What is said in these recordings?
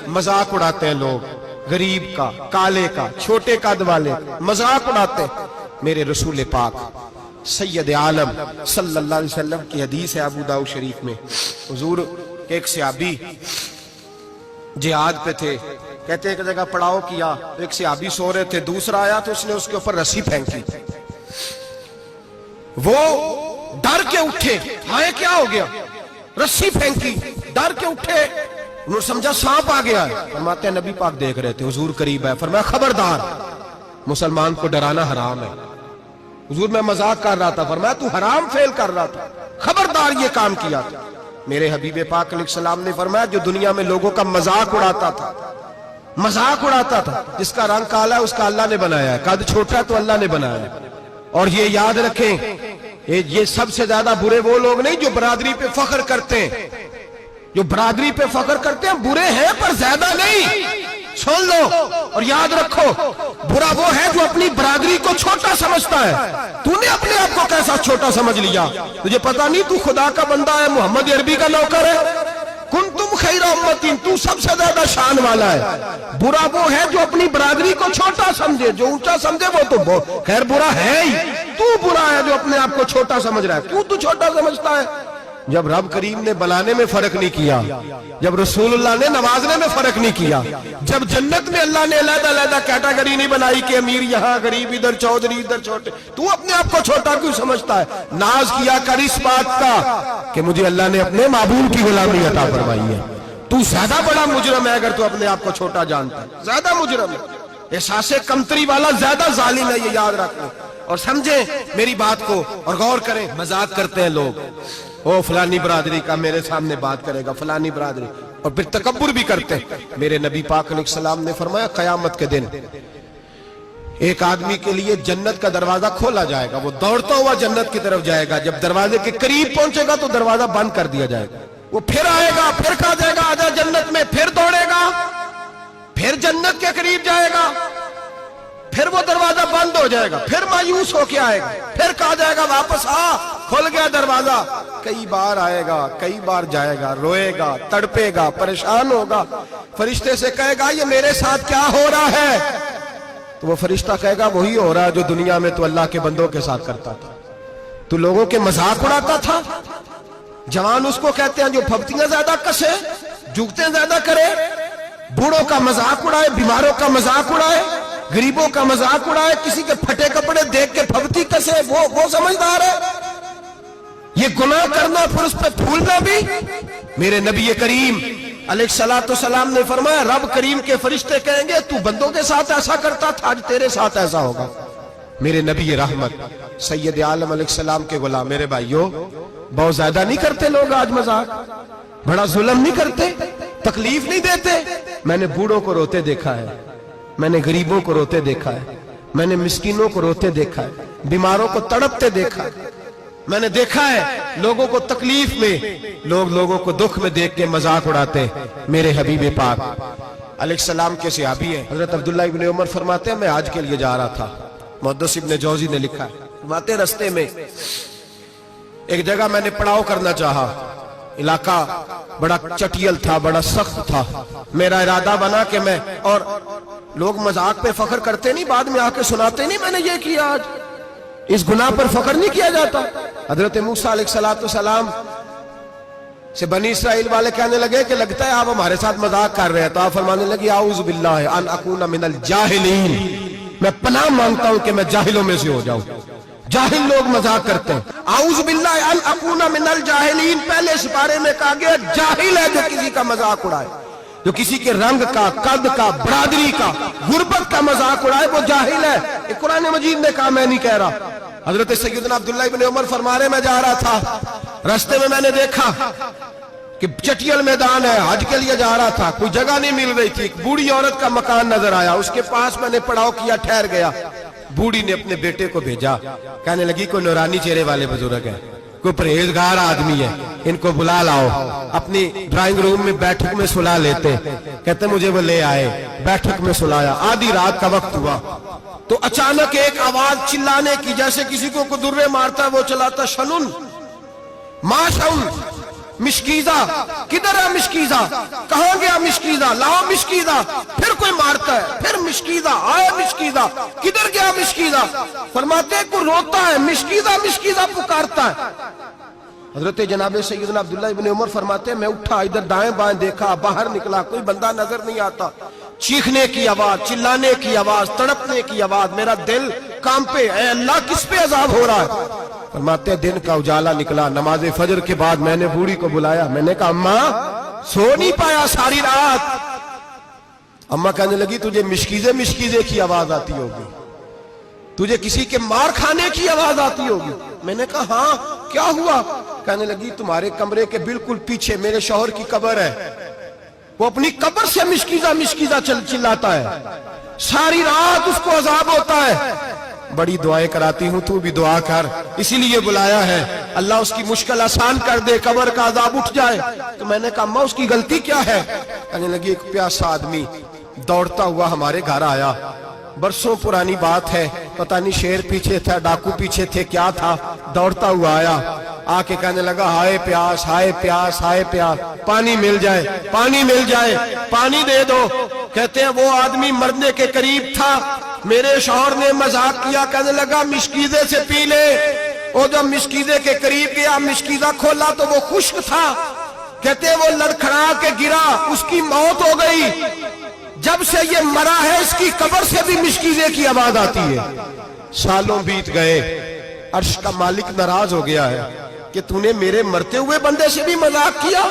मजाक उड़ाते हैं लोग, गरीब का, काले का, छोटे कद वाले मजाक उड़ाते हैं। मेरे रसूल पाक सैयद आलम सल्लल्लाहु अलैहि वसल्लम की हदीस है अबू दाऊद शरीफ में। हुजूर के एक सहाबी जिहाद पे थे, कहते एक जगह पड़ाव किया, एक सहाबी सो रहे थे, दूसरा आया तो उसने उसके ऊपर रस्सी फेंकी। वो डर के उठे, हाय क्या हो गया, रस्सी फेंकी, डर के उठे, उन्होंने समझा सांप आ गया है। फरमाते हैं नबी पाक देख रहे थे, हुजूर करीब है, फरमाया खबरदार, मुसलमान को डराना हराम है। हुजूर मैं मजाक कर रहा था, फरमाया तू हराम फेल कर रहा था, खबरदार ये काम किया था। मेरे हबीब पाक अलैहिस्सलाम ने फरमाया जो दुनिया में लोगों का मजाक उड़ाता था, मजाक उड़ाता था, जिसका रंग काला है उसका अल्लाह ने बनाया है, कद छोटा तो अल्लाह ने बनाया है। और ये याद रखें, ये सबसे ज्यादा बुरे वो लोग नहीं जो बरादरी पे फख्र करते हैं, जो बरादरी पे फख्र करते हैं बुरे हैं पर ज्यादा नहीं। सुन लो और याद रखो, बुरा वो है जो अपनी बरादरी को छोटा समझता है। तूने अपने आप को कैसा छोटा समझ लिया, तुझे पता नहीं तू खुदा का बंदा है, मोहम्मद अरबी का नौकर है। कुंतुम खैर उम्मतिन, तू सबसे ज्यादा शान वाला है। बुरा वो है जो अपनी बरादरी को छोटा समझे, जो ऊंचा समझे वो तो खैर बुरा है ही। तू बुरा है जो अपने आप को छोटा समझ रहा है। क्यों तू छोटा समझता है? जब रब करीम ने बनाने में फर्क नहीं किया, जब रसूलुल्लाह ने नवाजने में फर्क नहीं किया, जब जन्नत में अल्लाह ने अलग-अलग कैटेगरी नहीं बनाई कि अमीर यहाँ, गरीब इधर, चौधरी इधर, छोटे, तू अपने आप को छोटा क्यों समझता है? नाज किया कर इस बात का कि मुझे अल्लाह ने अपने महबूब की गुलामी अता फरमाई है। तू ज्यादा बड़ा मुजरम है अगर तू अपने आप को छोटा जानता है, ज्यादा मुजरम है, एहसासे कमतरी वाला ज्यादा जालिम है, ये याद रखो और समझे मेरी बात को और गौर करें। मजाक करते हैं लोग, ओ फलानी बरादरी का मेरे सामने बात करेगा, फलानी बरादरी, और फिर तकब्बुर भी करते हैं। मेरे नबी पाक अलैहिस्सलाम ने फरमाया क़यामत के दिन एक आदमी के लिए जन्नत का दरवाजा खोला जाएगा, वो दौड़ता हुआ जन्नत की तरफ जाएगा, जब दरवाजे के करीब पहुंचेगा तो दरवाजा बंद कर दिया जाएगा। वो फिर आएगा, फिर कहा जाएगा आजा जन्नत में, फिर दौड़ेगा, फिर जन्नत के करीब जाएगा, फिर वो दरवाजा बंद हो जाएगा, फिर मायूस होके आएगा, फिर कहा जाएगा वापस आ, खुल गया दरवाजा। कई बार आएगा, कई बार जाएगा, रोएगा, तड़पेगा, परेशान होगा, फरिश्ते से कहेगा ये मेरे साथ क्या हो रहा है? तो वो फरिश्ता कहेगा वही हो रहा है जो दुनिया में तो अल्लाह के बंदों के साथ करता था। तू लोगों के मजाक उड़ाता था। जवान उसको कहते हैं जो फब्तियां ज्यादा कसे, जुगते ज्यादा करे, बूढ़ों का मजाक उड़ाए, बीमारों का मजाक उड़ाए, गरीबों का मजाक उड़ाए, किसी के फटे कपड़े देख के फबती कसे, वो समझदार है। ये गुनाह करना फिर उस पर फूलना भी। मेरे नबी करीम अलैहिस्सलातु सलाम ने फरमाया रब करीम के फरिश्ते कहेंगे तू बंदों के साथ ऐसा करता था, आज तेरे साथ ऐसा होगा। मेरे नबी रहमत सैयद आलम अलैहिस्सलाम के गुलाम, मेरे भाइयों बहुत ज्यादा नहीं करते लोग आज मजाक, बड़ा जुल्म नहीं करते, तकलीफ नहीं देते। मैंने बूढ़ों को रोते देखा है, मैंने गरीबों को रोते देखा है, मैंने मिस्कीनों को रोते देखा है, बीमारों को तड़पते देखा है, मैंने देखा है लोगों को तकलीफ में, लोगों को दुख में देख के मजाक उड़ाते। मेरे हबीब पाक अलैहिस्सलाम के सहाबी हैं हजरत अब्दुल्लाह इब्न उमर फरमाते हैं मैं आज के लिए जा रहा था, मुहद्दिस इब्न जौजी ने लिखा है, फरमाते रस्ते में एक जगह मैंने पड़ाव करना चाहा, इलाका बड़ा चटियल था, बड़ा सख्त था। मेरा इरादा बना कि मैं, और लोग मजाक पे फख्र करते नहीं, बाद में आके सुनाते नहीं मैंने ये किया, आज इस गुनाह पर फख्र नहीं किया जाता। हजरत मूसा अलैहिस्सलाम से बनी इसराइल वाले कहने लगे कि लगता है आप हमारे साथ मजाक कर रहे हैं, तो आप फरमाने लगे आऊज़ु बिल्लाहि अन अकूना मिनल जाहिलीन, मैं पनाह मांगता हूं कि मैं जाहिलों में से हो जाऊं। जाहिल लोग मजाक करते हैं। आऊज़ु बिल्लाहि अन अकूना मिनल जाहिलीन, पहले इस बारे में कहा गया जाहिल है जो किसी का मजाक उड़ाए, जो किसी के रंग का, कद का, बरादरी का, गुर्बत का मजाक उड़ाए वो जाहिल है। कुरान मजीद ने कहा, मैं नहीं कह रहा। हजरत सैयदना अब्दुल्लाह इब्न उमर फरमा रहे मैं जा रहा था, रास्ते में मैंने देखा कि चटियल मैदान है, हज के लिए जा रहा था, कोई जगह नहीं मिल रही थी, एक बूढ़ी औरत का मकान नजर आया, उसके पास मैंने पड़ाव किया, ठहर गया। बूढ़ी ने अपने बेटे को भेजा, कहने लगी कोई नूरानी चेहरे वाले बुजुर्ग है, कोई परहेजगार आदमी है, इनको बुला लाओ। अपनी ड्राइंग रूम में बैठक में सुला लेते, कहते मुझे वो ले आए, बैठक में सुलाया। आधी रात का वक्त हुआ तो अचानक एक आवाज चिल्लाने की, जैसे किसी को दुर्रे मारता है वो चलाता, शनुन माशउन, مشکیزہ کدھر ہے مشکیزہ, کہاں گیا مشکیزہ, لاؤ مشکیزہ. پھر کوئی مارتا ہے, پھر مشکیزہ, آئے مشکیزہ, کدھر گیا مشکیزہ. فرماتے ہیں کوئی روتا ہے, مشکیزہ مشکیزہ پکارتا ہے. حضرت جناب سیدنا عبداللہ ابن عمر فرماتے ہیں میں اٹھا, ادھر دائیں بائیں دیکھا, باہر نکلا, کوئی بندہ نظر نہیں آتا. چیخنے کی آواز, چلانے کی آواز, تڑپنے کی آواز, میرا دل کانپے, اے اللہ کس پہ عذاب ہو رہا ہے. فرماتے ہیں دن کا اجالا نکلا, نماز فجر کے بعد میں نے بوڑھی کو بلایا, میں نے کہا اماں سو نہیں پایا ساری رات. اماں کہنے لگی تجھے مشکیزے مشکیزے کی آواز آتی ہوگی, تجھے کسی کے مار کھانے کی آواز آتی ہوگی. میں نے کہا ہاں کیا ہوا. کہنے لگی تمہارے کمرے کے بالکل پیچھے میرے شوہر کی قبر ہے, وہ اپنی قبر سے مشکیزہ مشکیزہ چلاتا ہے, ساری رات اس کو عذاب ہوتا ہے. بڑی دعائیں کراتی ہوں, تو بھی دعا کر, اسی لیے بلایا ہے, اللہ اس کی مشکل آسان کر دے, قبر کا عذاب اٹھ جائے. تو میں نے کہا اماں اس کی غلطی کیا ہے. کہنے لگی ایک پیاسا آدمی دوڑتا ہوا ہمارے گھر آیا, برسوں پرانی بات ہے, پتہ نہیں شیر پیچھے تھا, ڈاکو پیچھے تھے, کیا تھا, دوڑتا ہوا آیا, آ کے کہنے لگا ہائے پیاس, ہائے پیاس, ہائے پیاس, پانی مل جائے, پانی مل جائے, پانی دے دو. کہتے ہیں وہ آدمی مرنے کے قریب تھا, میرے شوہر نے مذاق کیا, کہنے لگا مشکیزے سے پی لے. وہ جب مشکیزے کے قریب گیا, مشکیزہ کھولا تو وہ خشک تھا. کہتے ہیں وہ لڑکھڑا کے گرا, اس کی موت ہو گئی. جب سے یہ مرا ہے اس کی قبر سے بھی مشکیزے کی آواز آتی ہے. سالوں بیت گئے, عرش کا مالک ناراض ہو گیا ہے کہ تو نے میرے مرتے ہوئے بندے سے بھی مذاق کیا,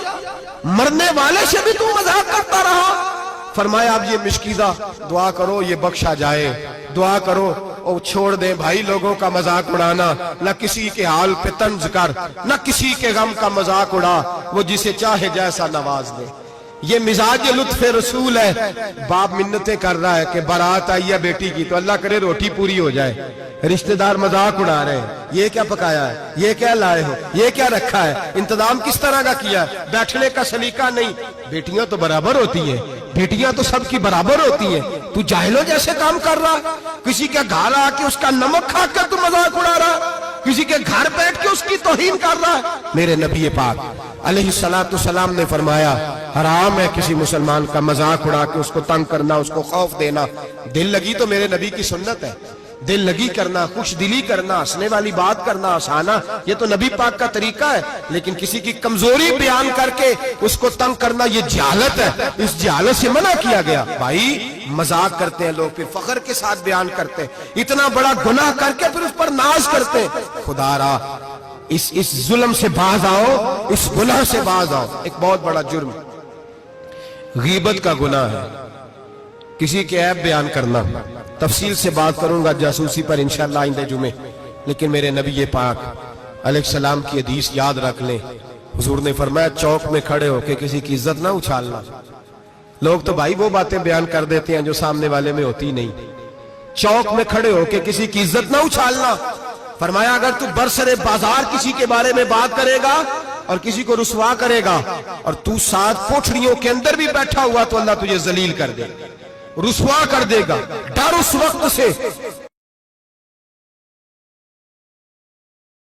مرنے والے سے بھی تو مذاق کرتا رہا. فرمایا اب یہ مشکیزہ دعا کرو یہ بخشا جائے, دعا کرو اور چھوڑ دیں بھائی لوگوں کا مذاق اڑانا, نہ کسی کے حال پہ طنز کر, نہ کسی کے غم کا مذاق اڑا, وہ جسے چاہے جیسا نواز دے. یہ مزاج لطف رسول ہے. باپ منتیں کر رہا ہے کہ بارات آئی ہے بیٹی کی, تو اللہ کرے روٹی پوری ہو جائے. رشتہ دار مذاق اڑا رہے ہیں, یہ کیا پکایا ہے, یہ کیا لائے ہو, یہ کیا رکھا ہے, انتظام کس طرح کا کیا ہے, بیٹھنے کا سلیقہ نہیں. بیٹیاں تو برابر ہوتی ہیں, بیٹیاں تو سب کی برابر ہوتی ہیں. تو جاہلوں جیسے کام کر رہا, کسی کے گھر آ کے اس کا نمک کھا کر تو مذاق اڑا رہا, کسی کے گھر بیٹھ کے اس کی توہین کر رہا ہے. میرے نبی پاک علیہ السلام نے فرمایا حرام ہے کسی مسلمان کا مذاق اڑا کے اس کو تنگ کرنا, اس کو خوف دینا. دل لگی تو میرے نبی کی سنت ہے, دل لگی کرنا, خوش دلی کرنا, ہنسنے والی بات کرنا, ہنسانا, یہ تو نبی پاک کا طریقہ ہے. لیکن کسی کی کمزوری بیان کر کے اس کو تنگ کرنا یہ جہالت ہے, اس جہالت سے منع کیا گیا. بھائی مذاق کرتے ہیں لوگ, پھر فخر کے ساتھ بیان کرتے ہیں, اتنا بڑا گناہ کر کے پھر اس پر ناز کرتے ہیں. خدا را اس ظلم سے باز آؤ, اس گناہ سے باز آؤ. ایک بہت بڑا جرم غیبت کا گناہ ہے, کسی کے عیب بیان کرنا. تفصیل سے بات کروں گا جاسوسی پر انشاءاللہ آئندہ جمعے. لیکن میرے نبی پاک علیہ السلام کی حدیث یاد رکھ لیں. حضور نے فرمایا چوک میں کھڑے ہو کے کسی کی عزت نہ اچھالنا. لوگ تو بھائی وہ باتیں بیان کر دیتے ہیں جو سامنے والے میں ہوتی نہیں. چوک میں کھڑے ہو کے کسی کی عزت نہ اچھالنا. فرمایا اگر تو برسر بازار کسی کے بارے میں بات کرے گا اور کسی کو رسوا کرے گا اور تو ساتھ کوٹھڑیوں کے اندر بھی بیٹھا ہوا, تو اللہ تجھے ذلیل کر دے, رسوا کر دے گا. ڈر اس وقت سے